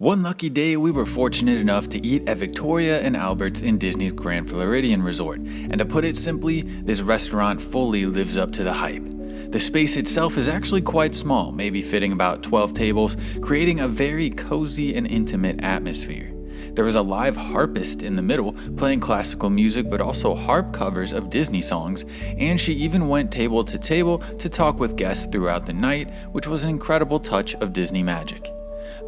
One lucky day, we were fortunate enough to eat at Victoria and Albert's in Disney's Grand Floridian Resort, and to put it simply, this restaurant fully lives up to the hype. The space itself is actually quite small, maybe fitting about 12 tables, creating a very cozy and intimate atmosphere. There was a live harpist in the middle, playing classical music but also harp covers of Disney songs, and she even went table to talk with guests throughout the night, which was an incredible touch of Disney magic.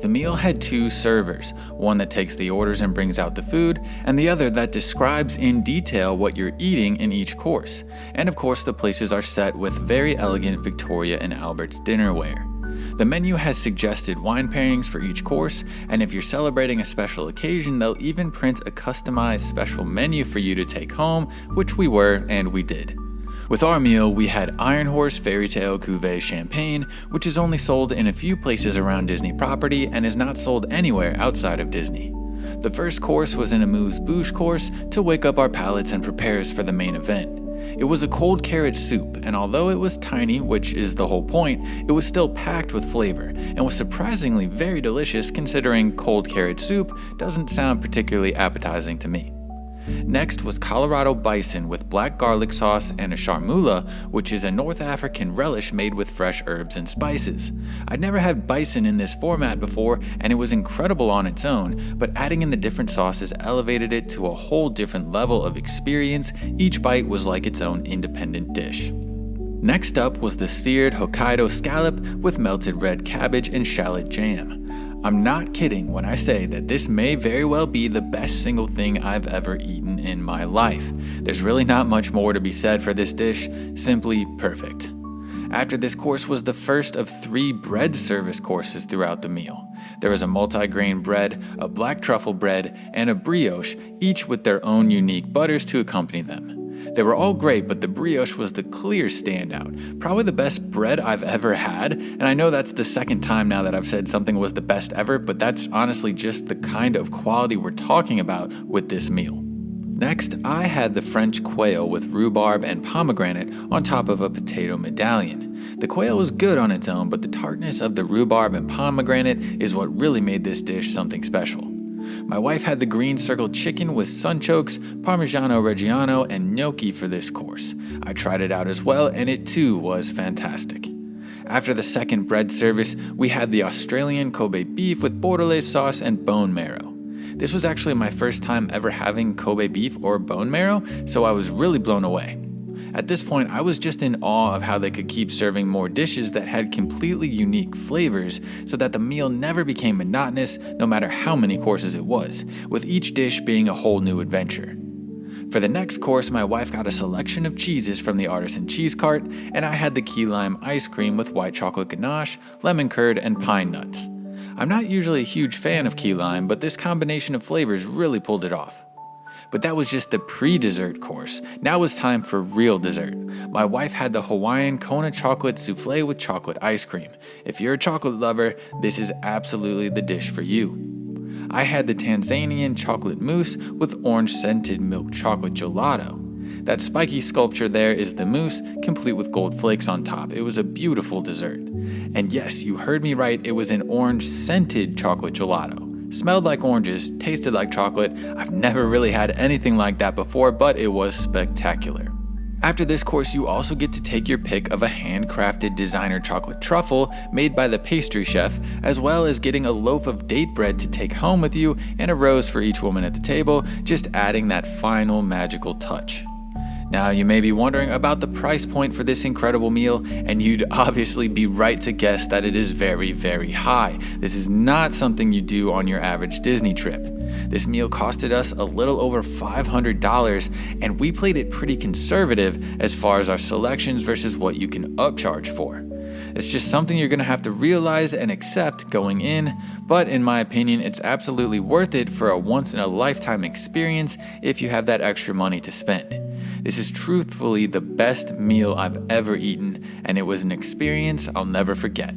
The meal had two servers, one that takes the orders and brings out the food, and the other that describes in detail what you're eating in each course. And of course, the places are set with very elegant Victoria and Albert's dinnerware. The menu has suggested wine pairings for each course, and if you're celebrating a special occasion, they'll even print a customized special menu for you to take home, which we were, and we did. With our meal, we had Iron Horse Fairy Tale Cuvée Champagne, which is only sold in a few places around Disney property and is not sold anywhere outside of Disney. The first course was an amuse-bouche course to wake up our palates and prepare us for the main event. It was a cold carrot soup, and although it was tiny, which is the whole point, it was still packed with flavor, and was surprisingly very delicious considering cold carrot soup doesn't sound particularly appetizing to me. Next was Colorado bison with black garlic sauce and a charmoula, which is a North African relish made with fresh herbs and spices. I'd never had bison in this format before, and it was incredible on its own, but adding in the different sauces elevated it to a whole different level of experience. Each bite was like its own independent dish. Next up was the seared Hokkaido scallop with melted red cabbage and shallot jam. I'm not kidding when I say that this may very well be the best single thing I've ever eaten in my life. There's really not much more to be said for this dish, simply perfect. After this course was the first of 3 bread service courses throughout the meal. There was a multi-grain bread, a black truffle bread, and a brioche, each with their own unique butters to accompany them. They were all great, but the brioche was the clear standout. Probably the best bread I've ever had, and I know that's the second time now that I've said something was the best ever, but that's honestly just the kind of quality we're talking about with this meal. Next, I had the French quail with rhubarb and pomegranate on top of a potato medallion. The quail was good on its own, but the tartness of the rhubarb and pomegranate is what really made this dish something special. My wife had the green circle chicken with sunchokes, Parmigiano Reggiano, and gnocchi for this course. I tried it out as well, and it too was fantastic. After the second bread service, we had the Australian Kobe beef with bordelaise sauce and bone marrow. This was actually my first time ever having Kobe beef or bone marrow, so I was really blown away. At this point, I was just in awe of how they could keep serving more dishes that had completely unique flavors so that the meal never became monotonous no matter how many courses it was, with each dish being a whole new adventure. For the next course, my wife got a selection of cheeses from the Artisan Cheese Cart, and I had the key lime ice cream with white chocolate ganache, lemon curd, and pine nuts. I'm not usually a huge fan of key lime, but this combination of flavors really pulled it off. But that was just the pre-dessert course. Now it was time for real dessert. My wife had the Hawaiian Kona chocolate souffle with chocolate ice cream. If you're a chocolate lover, this is absolutely the dish for you. I had the Tanzanian chocolate mousse with orange-scented milk chocolate gelato. That spiky sculpture there is the mousse, complete with gold flakes on top. It was a beautiful dessert. And yes, you heard me right, it was an orange-scented chocolate gelato. Smelled like oranges, tasted like chocolate. I've never really had anything like that before, but it was spectacular. After this course, you also get to take your pick of a handcrafted designer chocolate truffle made by the pastry chef, as well as getting a loaf of date bread to take home with you and a rose for each woman at the table, just adding that final magical touch. Now, you may be wondering about the price point for this incredible meal, and you'd obviously be right to guess that it is very, very high. This is not something you do on your average Disney trip. This meal costed us a little over $500, and we played it pretty conservative as far as our selections versus what you can upcharge for. It's just something you're going to have to realize and accept going in, but in my opinion, it's absolutely worth it for a once-in-a-lifetime experience if you have that extra money to spend. This is truthfully the best meal I've ever eaten, and it was an experience I'll never forget.